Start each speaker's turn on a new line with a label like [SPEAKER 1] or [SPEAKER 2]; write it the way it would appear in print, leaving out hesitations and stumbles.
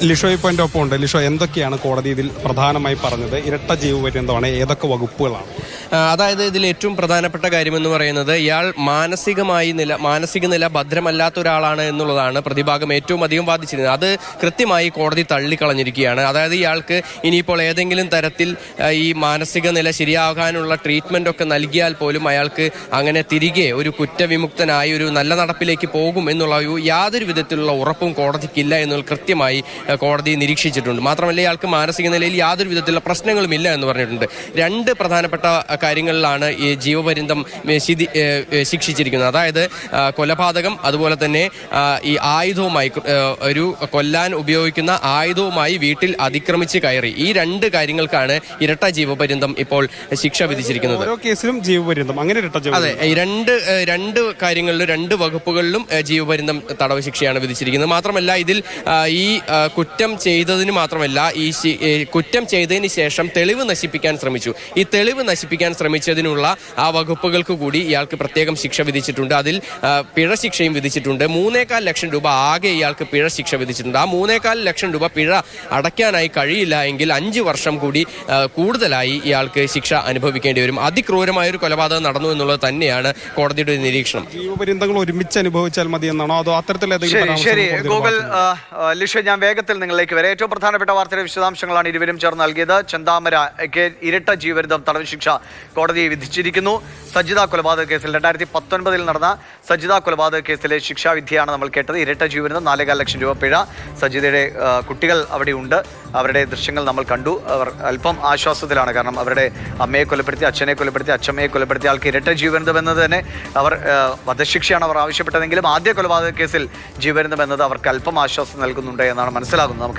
[SPEAKER 1] Lishoy point ഒപ്പം ഉണ്ട്. ലിഷോ, എന്തൊക്കെയാണ് കോടതി ഇതിൽ പ്രധാനമായി പറഞ്ഞത്? ഇരട്ട ജീവപര്യന്തമാണ്, ഏതൊക്കെ വകുപ്പുകളാണ്?
[SPEAKER 2] അതായത് ഇതിൽ ഏറ്റവും പ്രധാനപ്പെട്ട കാര്യമെന്ന് പറയുന്നത് ഇയാൾ മാനസിക നില ഭദ്രമല്ലാത്ത ഒരാളാണ് എന്നുള്ളതാണ് പ്രതിഭാഗം ഏറ്റവും അധികം ബാധിച്ചിരുന്നത്. അത് കൃത്യമായി കോടതി തള്ളിക്കളഞ്ഞിരിക്കുകയാണ്. അതായത് ഇയാൾക്ക് ഇനിയിപ്പോൾ ഏതെങ്കിലും തരത്തിൽ ഈ മാനസിക നില ശരിയാകാനുള്ള ട്രീറ്റ്മെന്റ് ഒക്കെ നൽകിയാൽ പോലും അയാൾക്ക് അങ്ങനെ തിരികെ ഒരു കുറ്റവിമുക്തനായി ഒരു നല്ല നടപ്പിലേക്ക് പോകും എന്നുള്ള യാതൊരു വിധത്തിലുള്ള ഉറപ്പും കോടതിക്കില്ല എന്നുള്ള കൃത്യമായി കോടതി നിരീക്ഷിച്ചിട്ടുണ്ട്. മാത്രമല്ല ഇയാൾക്ക് മാനസിക നിലയിൽ യാതൊരു വിധത്തിലുള്ള പ്രശ്നങ്ങളും ഇല്ല എന്ന് പറഞ്ഞിട്ടുണ്ട്. രണ്ട് പ്രധാനപ്പെട്ട കാര്യങ്ങളിലാണ് ഈ ജീവപര്യന്തം ശിക്ഷിച്ചിരിക്കുന്നത്. അതായത് കൊലപാതകം, അതുപോലെ തന്നെ ഈ ആയുധവുമായി ഒരു കൊല്ലാൻ ഉപയോഗിക്കുന്ന ആയുധവുമായി വീട്ടിൽ അതിക്രമിച്ച് കയറി, ഈ രണ്ട് കാര്യങ്ങൾക്കാണ് ഇരട്ട ജീവപര്യന്തം ഇപ്പോൾ ശിക്ഷ വിധിച്ചിരിക്കുന്നത്.
[SPEAKER 1] ഓരോ കേസിലും ജീവപര്യന്തം, അങ്ങനെ
[SPEAKER 2] അതെ, ഈ രണ്ട് കാര്യങ്ങളിലും രണ്ട് വകുപ്പുകളിലും ജീവപര്യന്തം തടവ് ശിക്ഷയാണ് വിധിച്ചിരിക്കുന്നത്. മാത്രമല്ല ഇതിൽ ഈ കുറ്റം ചെയ്തതിന് മാത്രമല്ല ഈ കുറ്റം ചെയ്തതിന് ശേഷം തെളിവ് നശിപ്പിക്കാൻ ശ്രമിച്ചു. ഈ തെളിവ് നശിപ്പിക്കാൻ ശ്രമിച്ചതിനുള്ള ആ വകുപ്പുകൾക്ക് കൂടി ഇയാൾക്ക് പ്രത്യേകം ശിക്ഷ വിധിച്ചിട്ടുണ്ട്. അതിൽ പിഴ ശിക്ഷയും വിധിച്ചിട്ടുണ്ട്. 3.25 ലക്ഷം രൂപ ആകെ ഇയാൾക്ക് പിഴ ശിക്ഷ വിധിച്ചിട്ടുണ്ട്. ആ 3.25 ലക്ഷം രൂപ പിഴ അടയ്ക്കാനായി കഴിയില്ല എങ്കിൽ 5 വർഷം കൂടി കൂടുതലായി ഇയാൾക്ക് ശിക്ഷ അനുഭവിക്കേണ്ടി വരും. അതിക്രൂരമായ ഒരു കൊലപാതകം നടന്നു എന്നുള്ളത് തന്നെയാണ് കോടതിയുടെ നിരീക്ഷണം.
[SPEAKER 1] ജീവപര്യന്തങ്ങൾ ഒരുമിച്ച് അനുഭവിച്ചാൽ മതി എന്നാണോ, അതോ അത്തരത്തിൽ?
[SPEAKER 3] ശരി ഗൂഗിൾ ലിഷ, ഞാൻ വേഗത്തിൽ നിങ്ങളിലേക്ക് വരെ ഏറ്റവും പ്രധാനപ്പെട്ട വാർത്തയുടെ വിശദാംശങ്ങളാണ് ഇരുവരും ചേർന്ന് നൽകിയത്. ചെന്താമരയ്ക്ക് ഇരട്ട ജീവപര്യന്തം തടവ് ശിക്ഷ കോടതി വിധിച്ചിരിക്കുന്നു. സജിത കൊലപാതക കേസിൽ 2019 നടന്ന സജിത കൊലപാതക കേസിലെ ശിക്ഷാവിധിയാണ് നമ്മൾ കേട്ടത്. ഇരട്ട ജീവപര്യന്തം, 4.25 ലക്ഷം രൂപ പിഴ. സജിതയുടെ കുട്ടികൾ അവിടെ ഉണ്ട്, അവരുടെ ദൃശ്യങ്ങൾ നമ്മൾ കണ്ടു. അവർ അല്പം ആശ്വാസത്തിലാണ്. കാരണം അവരുടെ അമ്മയെ കൊലപ്പെടുത്തി, അച്ഛനെ കൊലപ്പെടുത്തി, അച്ഛമ്മയെ കൊലപ്പെടുത്തിയ ആൾക്ക് ഇരട്ട ജീവപര്യന്തം എന്നത് തന്നെ അവർ വധശിക്ഷയാണ് അവർ ആവശ്യപ്പെട്ടതെങ്കിലും ആദ്യ കൊലപാതക കേസിൽ ജീവപര്യന്തം എന്നത് അവർക്ക് അല്പം ആശ്വാസം നൽകുന്നുണ്ട് എന്നാണ് മനസ്സിലാകുന്നത്. നമുക്ക്